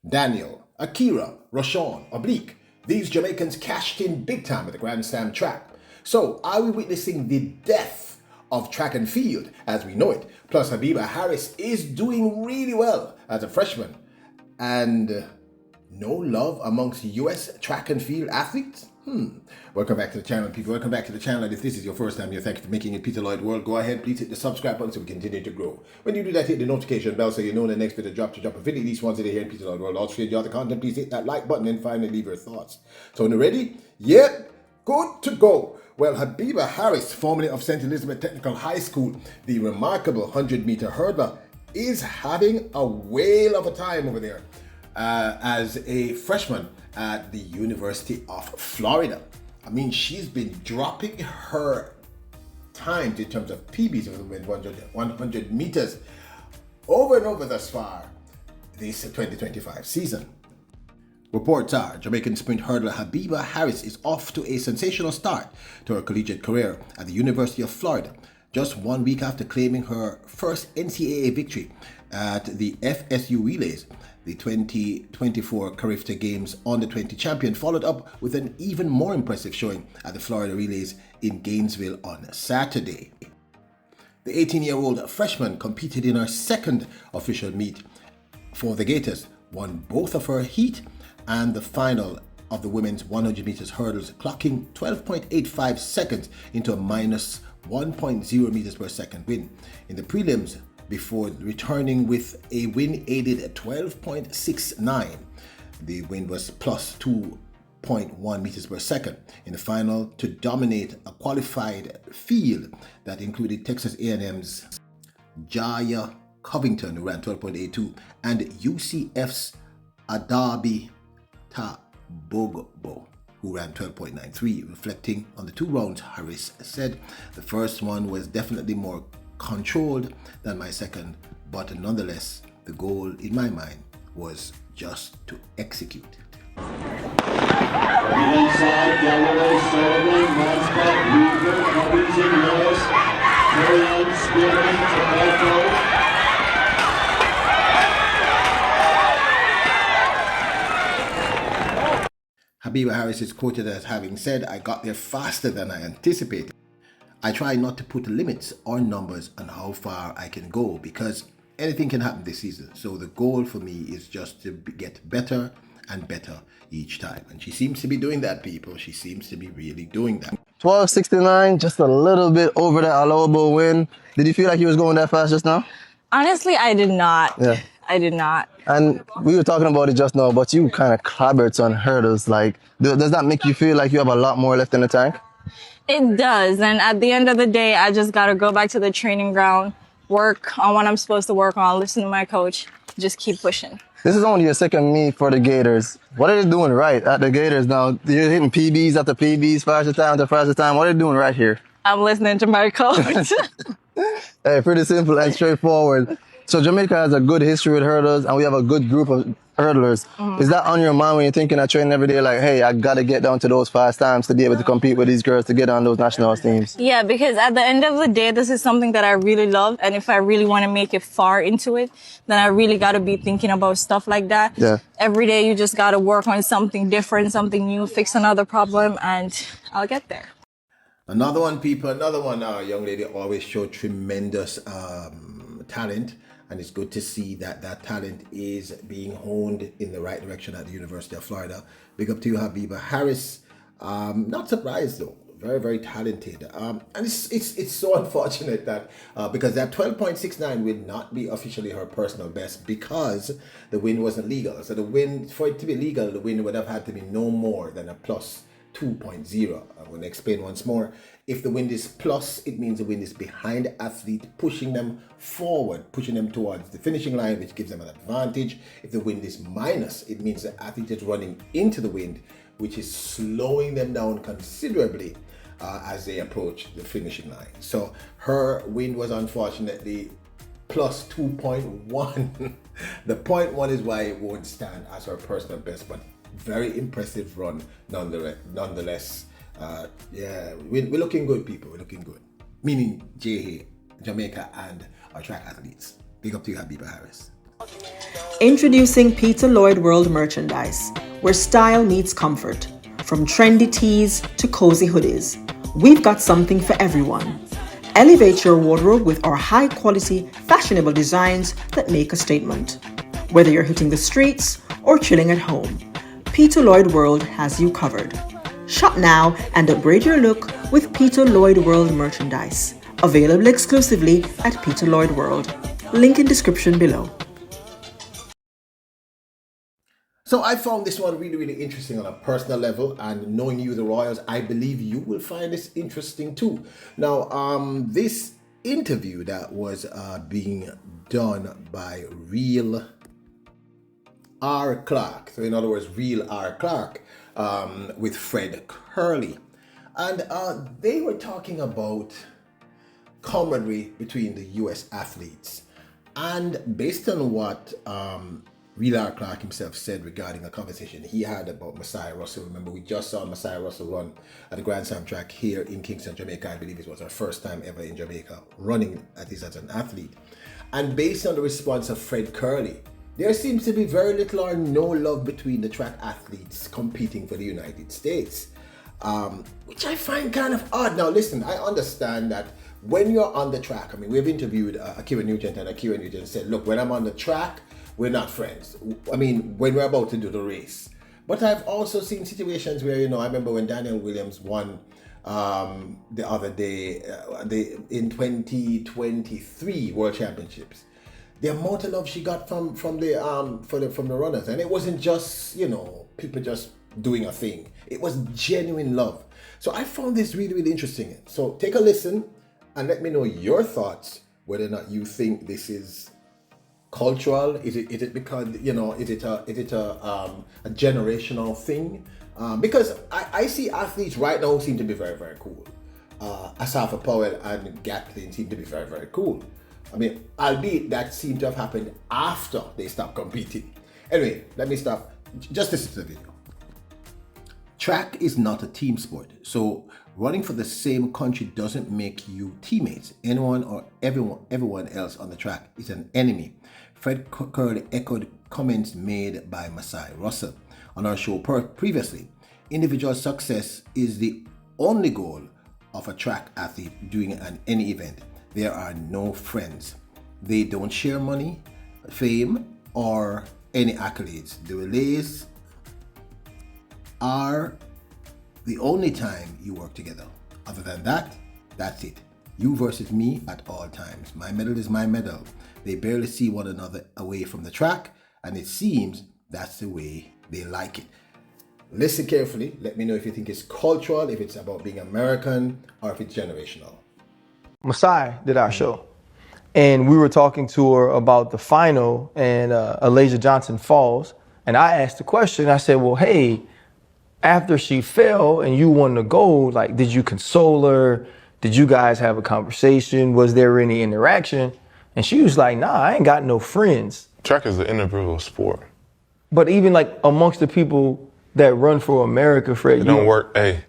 Danielle, Ackera, Roshawn, Oblique. These Jamaicans cashed in big time at the Grand Slam track. So are we witnessing the death of track and field as we know it? Plus Habiba Harris is doing really well as a freshman. And no love amongst US track and field athletes? Welcome back to the channel, people. Welcome back to the channel. And if this is your first time here, thank you for making it Peter Lloyd World. Go ahead, please hit the subscribe button so we continue to grow. When you do that, hit the notification bell so you know the next video drop a video. These ones that are here in Peter Lloyd World. Also, if you enjoy the content, please hit that like button and finally leave your thoughts. So, when you're ready? Yep, good to go. Well, Habiba Harris, formerly of St. Elizabeth Technical High School, the remarkable 100-meter hurdler, is having a whale of a time over there as a freshman at the University of Florida. I mean, she's been dropping her times in terms of PBs over the 100 meters over and over thus far this 2025 season. Reports are Jamaican sprint hurdler Habiba Harris is off to a sensational start to her collegiate career at the University of Florida, just 1 week after claiming her first NCAA victory at the FSU Relays. The 2024 Carifta Games Under-20 champion followed up with an even more impressive showing at the Florida Relays in Gainesville on Saturday. The 18-year-old freshman competed in her second official meet for the Gators, won both of her heat and the final of the women's 100 meters hurdles, clocking 12.85 seconds into a minus 1.0 meters per second win. In the prelims, before returning with a win-aided 12.69. The win was plus 2.1 meters per second in the final to dominate a qualified field that included Texas A&M's Jaya Covington, who ran 12.82, and UCF's Adabi Tabogbo, who ran 12.93. Reflecting on the two rounds, Harris said, "The first one was definitely more controlled than my second, but nonetheless, the goal in my mind was just to execute." Habiba Harris is quoted as having said, "I got there faster than I anticipated. I try not to put limits or numbers on how far I can go because anything can happen this season. So the goal for me is just to get better and better each time." And she seems to be doing that, people. She seems to be really doing that. 12:69, just a little bit over that allowable win. Did you feel like you was going that fast just now? Honestly, I did not. Yeah. I did not. And we were talking about it just now, but you kind of clobbered on hurdles. Like, does that make you feel like you have a lot more left in the tank? It does. And at the end of the day, I just got to go back to the training ground, work on what I'm supposed to work on, listen to my coach, just keep pushing. This is only your second meet for the Gators. What are they doing right at the Gators now? You're hitting PBs after PBs, faster time after faster time. What are they doing right here? I'm listening to my coach. Hey, pretty simple and straightforward. So Jamaica has a good history with hurdlers, and we have a good group of hurdlers. Is that on your mind when you're thinking of training every day, like, hey, I got to get down to those fast times to be able to compete with these girls to get on those national teams? Yeah, because at the end of the day, this is something that I really love. And if I really want to make it far into it, then I really got to be thinking about stuff like that. Yeah. Every day, you just got to work on something different, something new, fix another problem, and I'll get there. Another one, people, another one. Young lady always showed tremendous talent. And it's good to see that that talent is being honed in the right direction at the University of Florida. Big up to you, Habiba Harris. Not surprised though, very, very talented. And it's so unfortunate that because that 12.69 will not be officially her personal best because the win wasn't legal. So the win, for it to be legal, the win would have had to be no more than a plus 2.0. I'm going to explain once more. If the wind is plus, it means the wind is behind the athlete, pushing them forward, pushing them towards the finishing line, which gives them an advantage. If the wind is minus, it means the athlete is running into the wind, which is slowing them down considerably as they approach the finishing line. So her wind was unfortunately plus 2.1. The 0.1 is why it won't stand as her personal best, but very impressive run nonetheless. Yeah, we're looking good, people. We're looking good. Meaning Jamaica and our track athletes. Big up to you, Habiba Harris. Introducing Peter Lloyd World merchandise, where style meets comfort. From trendy tees to cozy hoodies, we've got something for everyone. Elevate your wardrobe with our high-quality, fashionable designs that make a statement. Whether you're hitting the streets or chilling at home, Peter Lloyd World has you covered. Shop now and upgrade your look with Peter Lloyd World merchandise. Available exclusively at Peter Lloyd World. Link in description below. So I found this one really, really interesting on a personal level, and knowing you, the Royals, I believe you will find this interesting too. Now, this interview that was being done by Real R. Clarke, so in other words, Real R. Clarke, with Fred Curley, and they were talking about camaraderie between the U.S. athletes, and based on what Real R. Clarke himself said regarding a conversation he had about Messiah Russell. Remember, we just saw Messiah Russell run at the Grand Slam track here in Kingston, Jamaica. I believe it was our first time ever in Jamaica running, at least as an athlete. And based on the response of Fred Curley, there seems to be very little or no love between the track athletes competing for the United States, which I find kind of odd. Now, listen, I understand that when you're on the track, I mean, we've interviewed Ackera Nugent, and Ackera Nugent said, look, when I'm on the track, we're not friends. I mean, when we're about to do the race. But I've also seen situations where, I remember when Danielle Williams won the other day in 2023 World Championships. The amount of love she got from the runners, and it wasn't just people just doing a thing. It was genuine love. So I found this really, really interesting. So take a listen and let me know your thoughts, whether or not you think this is cultural. Is it because is it a generational thing? Because I see athletes right now who seem to be very, very cool. Asafa Powell and Gatlin seem to be very, very cool. I mean, albeit that seemed to have happened after they stopped competing. Anyway, let me stop. Just listen to the video. Track is not a team sport, so running for the same country doesn't make you teammates. Anyone or everyone else on the track is an enemy. Fred Curley echoed comments made by Messiah Russell on our show previously. Individual success is the only goal of a track athlete doing any event. There are no friends. They don't share money, fame, or any accolades. The relays are the only time you work together. Other than that, that's it. You versus me at all times. My medal is my medal. They barely see one another away from the track, and it seems that's the way they like it. Listen carefully. Let me know if you think it's cultural, if it's about being American, or if it's generational. Messiah did our show, and we were talking to her about the final, and Alasia Johnson falls, and I asked the question. I said, well, hey, after she fell and you won the gold, like, did you console her? Did you guys have a conversation? Was there any interaction? And she was like, nah, I ain't got no friends. Track is an individual sport. But even like amongst the people that run for America, Fred, it don't work. Hey,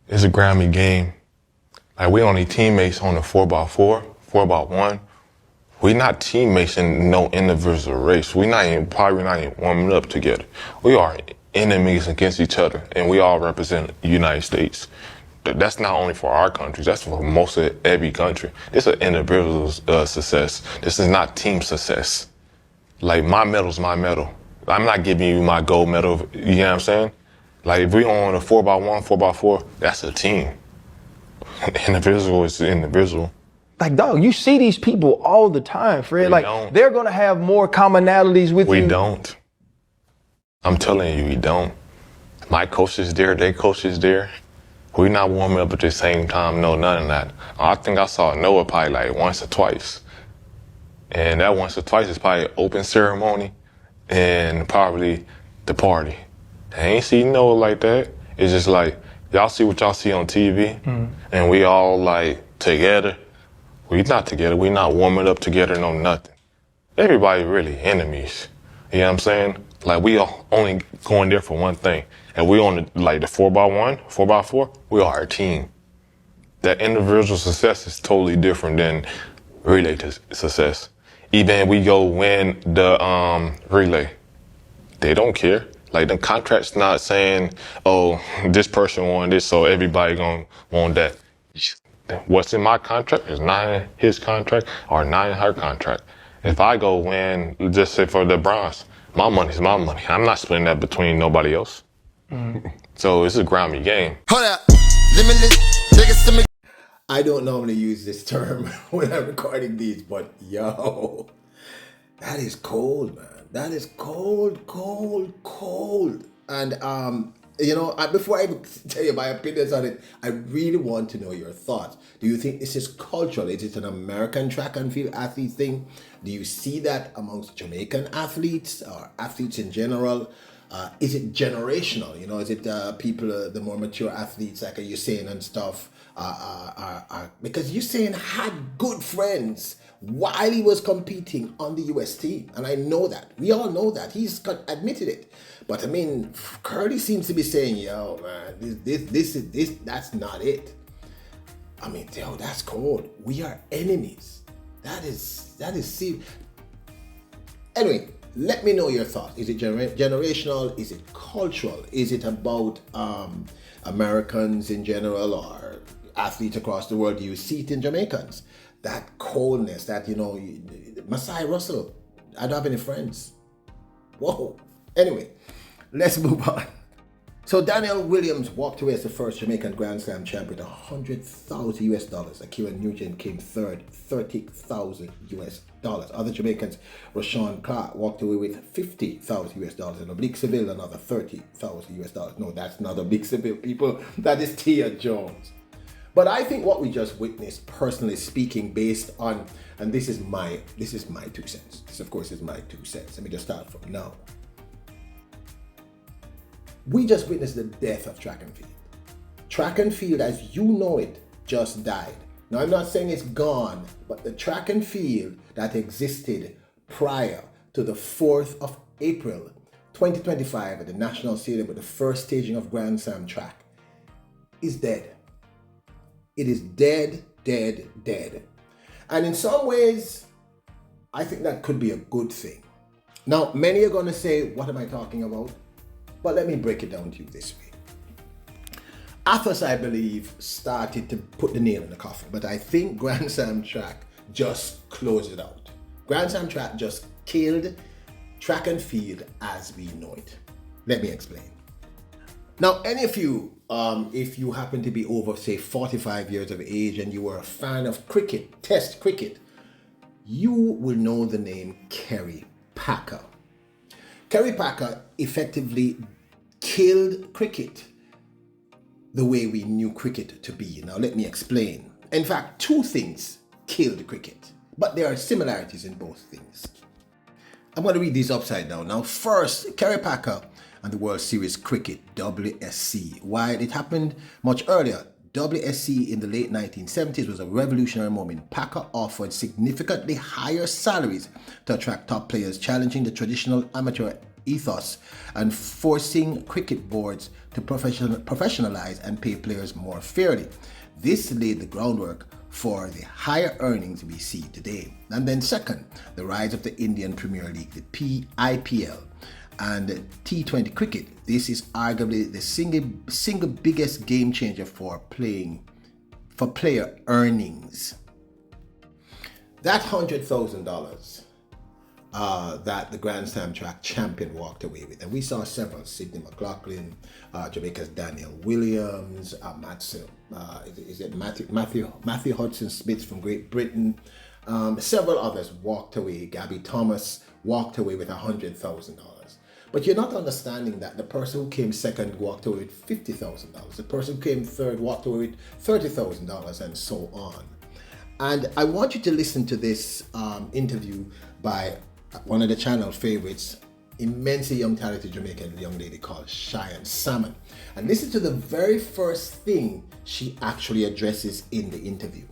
it's a Grammy game. Like, we only teammates on the 4x4, 4x1. We not teammates in no individual race. Probably not even warming up together. We are enemies against each other, and we all represent the United States. That's not only for our countries, that's for most of every country. This is an individual success. This is not team success. Like, my medal's my medal. I'm not giving you my gold medal, you know what I'm saying? Like, if we on a 4x1, 4x4, that's a team. Individual is individual. Like, dog, you see these people all the time, Fred. They're gonna have more commonalities with you. We don't. I'm telling you, we don't. My coach is there, their coach is there. We not warming up at the same time, no, none of that. I think I saw Noah probably like once or twice. And that once or twice is probably open ceremony and probably the party. I ain't see Noah like that. It's just like, y'all see what y'all see on TV, and we all like together. We not together, we not warming up together, no nothing. Everybody really enemies, you know what I'm saying? Like, we are only going there for one thing. And we on the 4x1, 4x4, we are a team. That individual success is totally different than relay success. Even we go win the relay, they don't care. Like the contract's not saying, oh, this person won this, so everybody gonna want that. What's in my contract is not in his contract or not in her contract. If I go win, just say for the bronze, my money's my money. I'm not splitting that between nobody else. So it's a ground me game. Hold up. Limitless. Niggas to me. I don't normally use this term when I'm recording these, but yo, that is cold, man. That is cold, cold, cold. And you know, before I tell you my opinions on it, I really want to know your thoughts. Do you think this is cultural? Is it an American track and field athlete thing? Do you see that amongst Jamaican athletes or athletes in general? Is it generational? You know, is it people, the more mature athletes, like Usain and stuff, because Usain had good friends while he was competing on the US team, and I know that. We all know that. He's admitted it. But I mean, Curly seems to be saying, yo, man, this that's not it. I mean, yo, that's cold. We are enemies. That is serious. Anyway, let me know your thoughts. Is it generational? Is it cultural? Is it about Americans in general or athletes across the world? Do you see it in Jamaicans? That coldness, that, you know, Masai Russell, I don't have any friends. Whoa. Anyway, let's move on. So Danielle Williams walked away as the first Jamaican Grand Slam champion with $100,000 US. Ackera NUGENT came third, $30,000 US. Other Jamaicans, Roshawn CLARKE walked away with $50,000 US, and Oblique SEVILLE another $30,000 US. No, that's not Oblique SEVILLE, people. That is Tia Jones. But I think what we just witnessed, personally speaking, based on, and this is my 2 cents. This, of course, is my 2 cents. Let me just start from now. We just witnessed the death of track and field. Track and field, as you know it, just died. Now, I'm not saying it's gone, but the track and field that existed prior to the 4th of April, 2025 at the National Stadium with the first staging of Grand Slam track is dead. It is dead, dead, dead. And in some ways, I think that could be a good thing. Now, many are going to say, what am I talking about? But let me break it down to you this way. Athos, I believe, started to put the nail in the coffin, but I think Grand Slam track just closed it out. Grand Slam track just killed track and field as we know it. Let me explain. Now, any of you, if you happen to be over, say, 45 years of age and you were a fan of cricket, test cricket, you will know the name Kerry Packer. Kerry Packer effectively killed cricket the way we knew cricket to be. Now, let me explain. In fact, 2 things killed cricket, but there are similarities in both things. I'm going to read these upside down. Now, first, Kerry Packer and the World Series Cricket, WSC. While it happened much earlier, WSC in the late 1970s was a revolutionary moment. Packer offered significantly higher salaries to attract top players, challenging the traditional amateur ethos and forcing cricket boards to professionalize and pay players more fairly. This laid the groundwork for the higher earnings we see today. And then second, the rise of the Indian Premier League, the IPL, and T20 cricket. This is arguably the single biggest game changer for player earnings. That $100,000 that the Grand Slam track champion walked away with, and we saw several: Sydney McLaughlin, Jamaica's Danielle Williams, Matthew Hudson Smith from Great Britain, several others walked away. Gabby Thomas walked away with $100,000. But you're not understanding that the person who came second walked away with $50,000. The person who came third walked away with $30,000, and so on. And I want you to listen to this interview by one of the channel favorites, immensely young, talented Jamaican young lady called Cheyenne Salmon. And listen to the very first thing she actually addresses in the interview.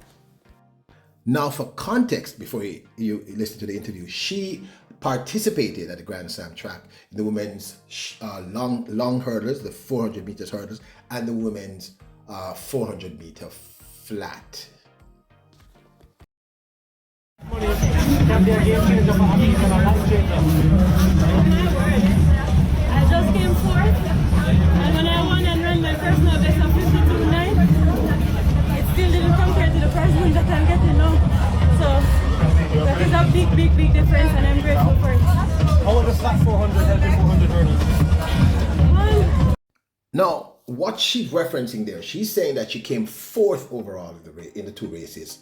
Now, for context, before you listen to the interview, she participated at the Grand Slam track in the women's long hurdles, the 400 meters hurdles, and the women's 400 meter flat. I just came fourth, and when I won and ran my personal best of 52.9, it still didn't compare to the person that I'm getting now. So that is a big, big, big difference, and I'm grateful for it. How was the flat 400 and the 400 hurdles? Now, what she's referencing there, she's saying that she came fourth overall in the two races,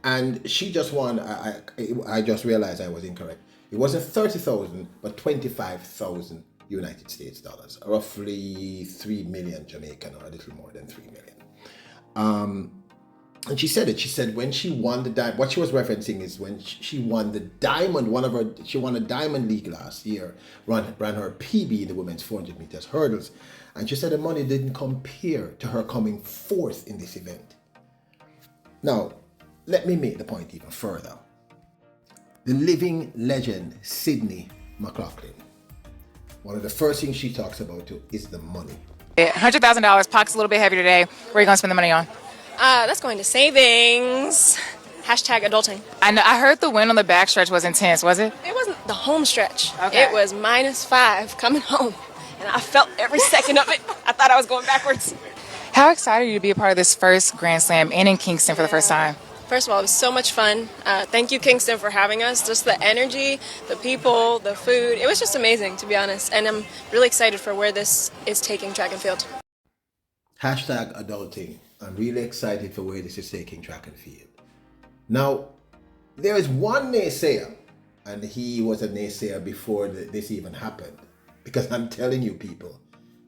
and she just won. I just realized I was incorrect. It wasn't 30,000, but 25,000 United States dollars, roughly 3 million Jamaican, or a little more than 3 million. And she said it. She said when she won the diamond, what she was referencing is when she won the diamond. She won a diamond league last year. Ran her PB in the women's 400 meters hurdles, and she said the money didn't compare to her coming fourth in this event. Now, let me make the point even further. The living legend Sydney McLaughlin. One of the first things she talks about too is the money. $100,000, pocket's a little bit heavier today. Where are you going to spend the money on? That's going to savings. Hashtag adulting. I heard the win on the backstretch was intense, was it? It wasn't the home stretch. Okay. It was -5 coming home. And I felt every second of it. I thought I was going backwards. How excited are you to be a part of this first Grand Slam and in Kingston for the first time? First of all, it was so much fun. Thank you, Kingston, for having us. Just the energy, the people, the food. It was just amazing, to be honest. And I'm really excited for where this is taking track and field. Hashtag adulting. I'm really excited for where this is taking track and field. Now, there is one naysayer, and he was a naysayer before this even happened. Because I'm telling you people,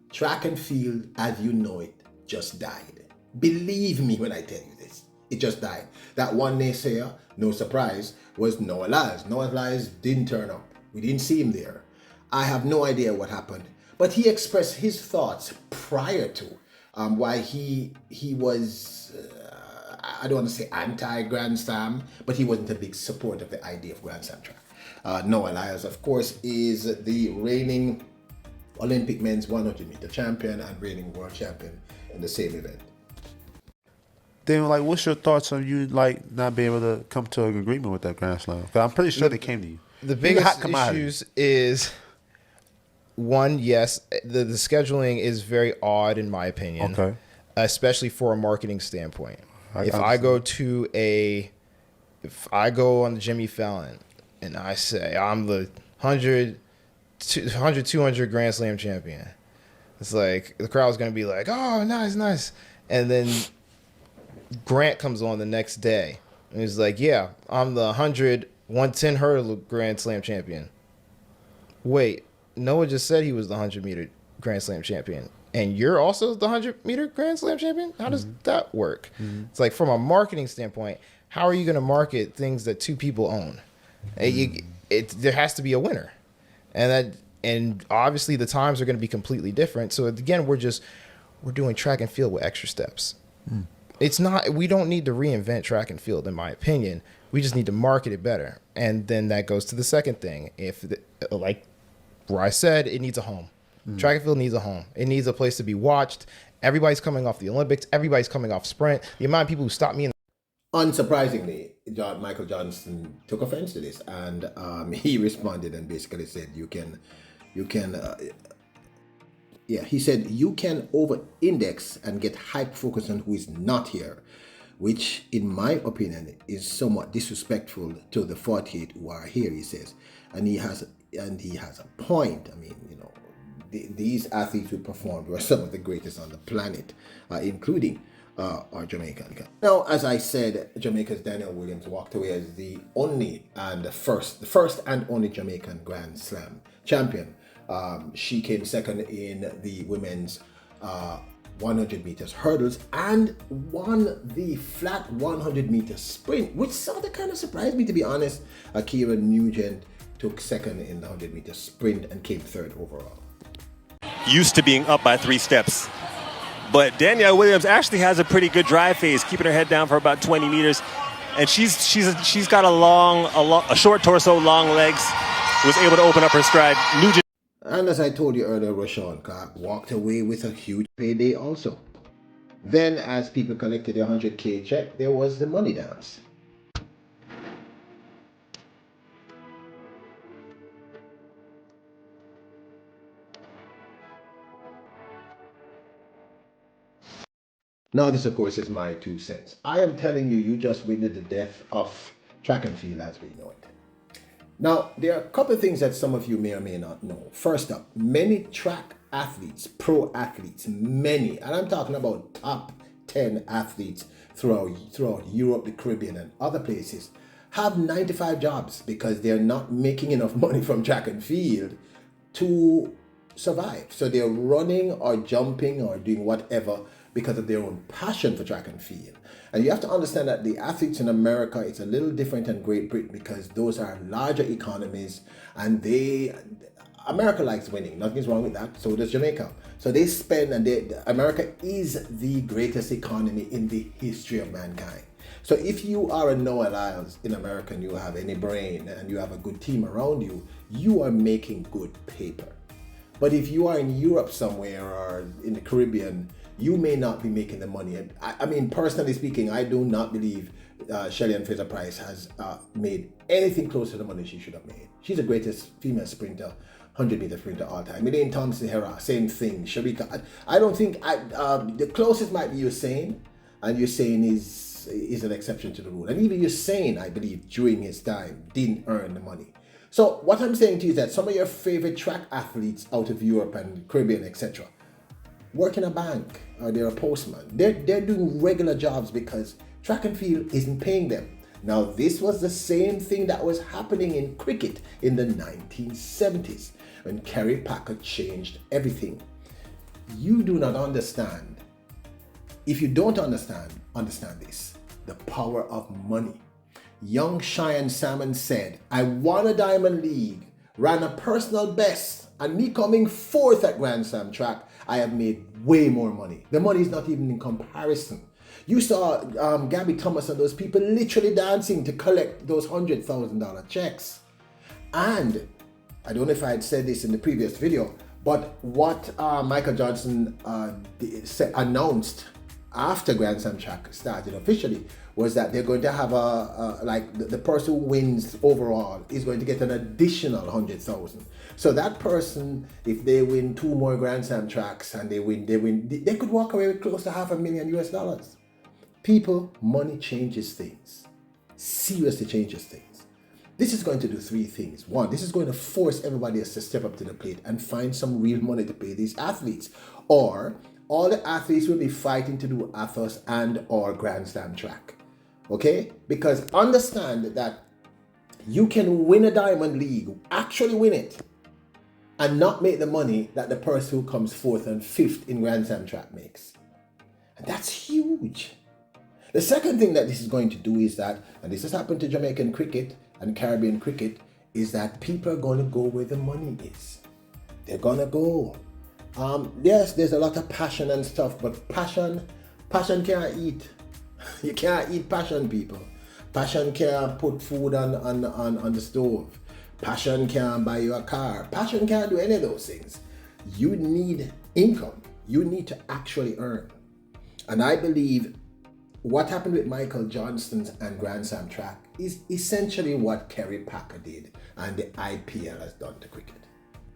track and field as you know it just died. Believe me when I tell you this. It just died. That one naysayer, no surprise, was Noah Lyles. Noah Lyles didn't turn up. We didn't see him there. I have no idea what happened. But he expressed his thoughts prior to why he was, I don't want to say anti-Grand Slam, but he wasn't a big supporter of the idea of Grand Slam track. Noah Lyles, of course, is the reigning Olympic men's 100 meter champion and reigning world champion in the same event. Then, like, what's your thoughts on you, like, not being able to come to an agreement with that Grand Slam? Because I'm pretty sure they came to you. The biggest issues is, one, yes, the scheduling is very odd in my opinion. Okay. Especially for a marketing standpoint. If I go on the Jimmy Fallon and I say I'm the 100, 200 Grand Slam champion, it's like the crowd's going to be like, oh, nice. And then Grant comes on the next day and he's like, yeah, I'm the 100, 110 hurdle Grand Slam champion. Wait, Noah just said he was the 100 meter Grand Slam champion. And you're also the 100 meter Grand Slam champion? How does that work? It's like, from a marketing standpoint, how are you going to market things that two people own? There has to be a winner. And obviously the times are going to be completely different. So again, we're doing track and field with extra steps. We don't need to reinvent track and field, in my opinion. We just need to market it better. And then that goes to the second thing. Like where I said, it needs a home. Track and field needs a home. It needs a place to be watched. Everybody's coming off the Olympics. Everybody's coming off sprint. The amount of people who stopped me. Unsurprisingly, Michael Johnson took offense to this, and he responded and basically said, he said, you can over-index and get hyper-focused on who is not here, which, in my opinion, is somewhat disrespectful to the 48 who are here, he says. And he has a point. I mean, these athletes who performed were some of the greatest on the planet, including our Jamaican. Now, as I said, Jamaica's Danielle Williams walked away as the first and only Jamaican Grand Slam champion. She came second in the women's 100 meters hurdles and won the flat 100 meter sprint, which sort of kind of surprised me, to be honest. Ackera NUGENT took second in the 100 meter sprint and came third overall. Used to being up by 3 steps. But Danielle Williams actually has a pretty good drive phase, keeping her head down for about 20 meters. And she's got a short torso, long legs, was able to open up her stride. NUGENT. And as I told you earlier, Roshawn Clark walked away with a huge payday also. Then, as people collected their 100K check, there was the money dance. Now, this, of course, is my 2 cents. I am telling you, you just witnessed the death of track and field as we know it. Now, there are a couple of things that some of you may or may not know. First up, many track athletes, pro athletes, many, and I'm talking about top 10 athletes throughout Europe, the Caribbean, and other places, have 9-to-5 jobs because they're not making enough money from track and field to survive. So they're running or jumping or doing whatever because of their own passion for track and field. And you have to understand that the athletes in America, it's a little different than Great Britain because those are larger economies and America likes winning. Nothing's wrong with that. So does Jamaica. So they spend, and America is the greatest economy in the history of mankind. So if you are a Noah Lyles in America and you have any brain and you have a good team around you, you are making good paper. But if you are in Europe somewhere or in the Caribbean, you may not be making the money. And I mean, personally speaking, I do not believe Shelly-Ann Fraser-Pryce has made anything close to the money she should have made. She's the greatest female sprinter, 100-meter sprinter all time. Elaine Thompson-Herah, same thing. Sharika, I don't think, the closest might be Usain, and Usain is an exception to the rule. And even Usain, I believe, during his time, didn't earn the money. So what I'm saying to you is that some of your favorite track athletes out of Europe and Caribbean, etc., work in a bank or they're a postman. They're doing regular jobs because track and field isn't paying them. Now, this was the same thing that was happening in cricket in the 1970s when Kerry Packer changed everything. You do not understand. If you don't understand this, the power of money. Young Cheyenne Salmon said, I won a Diamond League, ran a personal best, and me coming fourth at Grand Slam track, I have made way more money. The money is not even in comparison. You saw Gabby Thomas and those people literally dancing to collect those $100,000 checks. And I don't know if I had said this in the previous video, but what Michael Johnson announced after Grand Slam track started officially was that they're going to have the person who wins overall is going to get an additional 100,000. So that person, if they win 2 more Grand Slam tracks and they could walk away with close to $500,000 US. People, money changes things. Seriously changes things. This is going to do 3 things. 1, this is going to force everybody else to step up to the plate and find some real money to pay these athletes. Or all the athletes will be fighting to do Athos and or Grand Slam track. Okay? Because understand that you can win a Diamond League, actually win it, and not make the money that the person who comes 4th and 5th in Grand Slam track makes. And that's huge. The second thing that this is going to do is that, and this has happened to Jamaican cricket and Caribbean cricket, is that people are going to go where the money is. They're going to go. Yes, there's a lot of passion and stuff, but passion can't eat. You can't eat passion, people. Passion can't put food on the stove. Passion can't buy you a car. Passion can't do any of those things. You need income. You need to actually earn. And I believe what happened with Michael Johnston's and Grand Slam track is essentially what Kerry Packer did and the IPL has done to cricket.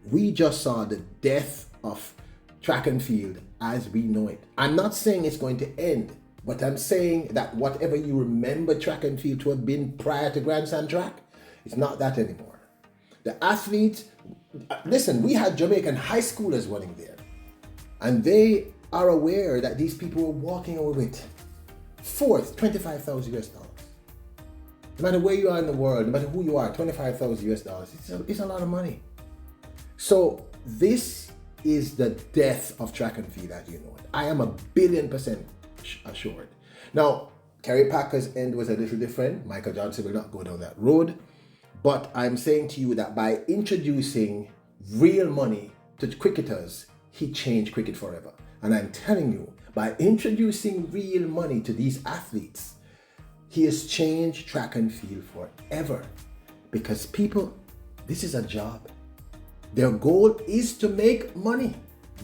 We just saw the death of track and field as we know it. I'm not saying it's going to end, but I'm saying that whatever you remember track and field to have been prior to Grand Slam track, it's not that anymore. The athletes, listen, we had Jamaican high schoolers running there, and they are aware that these people were walking away with 4th, $25,000 US. No matter where you are in the world, no matter who you are, $25,000 US, it's a lot of money. So this is the death of track and field as you know it. I am 1,000,000,000% assured. Now, Kerry Packer's end was a little different. Michael Johnson will not go down that road. But I'm saying to you that by introducing real money to cricketers, he changed cricket forever. And I'm telling you, by introducing real money to these athletes, he has changed track and field forever. Because people, this is a job. Their goal is to make money.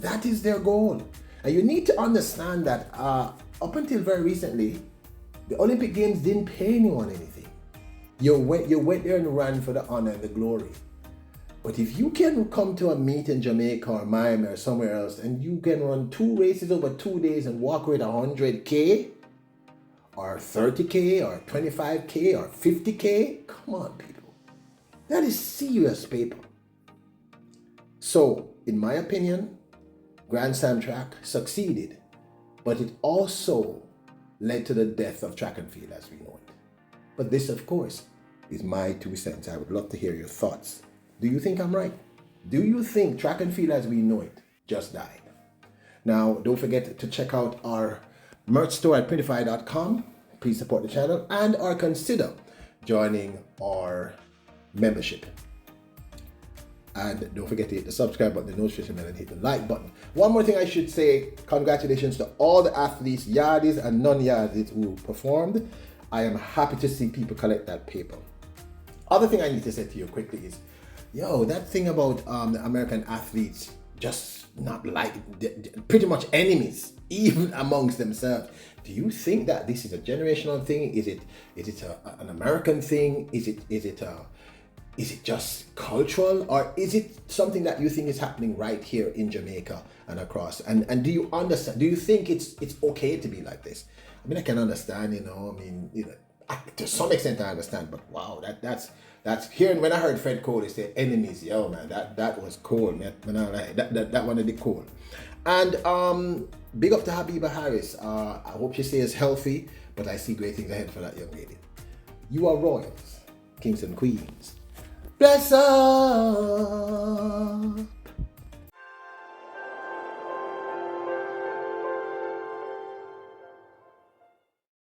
That is their goal. And you need to understand that up until very recently, the Olympic Games didn't pay anyone anything. You went there and ran for the honor and the glory. But if you can come to a meet in Jamaica or Miami or somewhere else and you can run 2 races over 2 days and walk with 100K or 30K or 25K or 50K, come on, people. That is serious paper. So, in my opinion, Grand Slam track succeeded, but it also led to the death of track and field as we know it. But this, of course, is my 2 cents. I would love to hear your thoughts. Do you think I'm right? Do you think track and field as we know it just died? Now, don't forget to check out our merch store at printify.com. Please support the channel or consider joining our membership. And don't forget to hit the subscribe button, the notification bell, and hit the like button. One more thing I should say, congratulations to all the athletes, yardies and non-yardies who performed. I am happy to see people collect that paper. Other thing I need to say to you quickly is, that thing about the American athletes just not like, pretty much enemies, even amongst themselves. Do you think that this is a generational thing? Is it an American thing? Is it just cultural, or is it something that you think is happening right here in Jamaica and across? And do you understand? Do you think it's okay to be like this? I mean, I can understand, to some extent I understand, but wow, that's hearing when I heard Fred Coley say enemies, man, that was cool, man. That one did cool. And big up to Habiba Harris. I hope she stays healthy, but I see great things ahead for that young lady. You are royals, kings and queens. Bless her.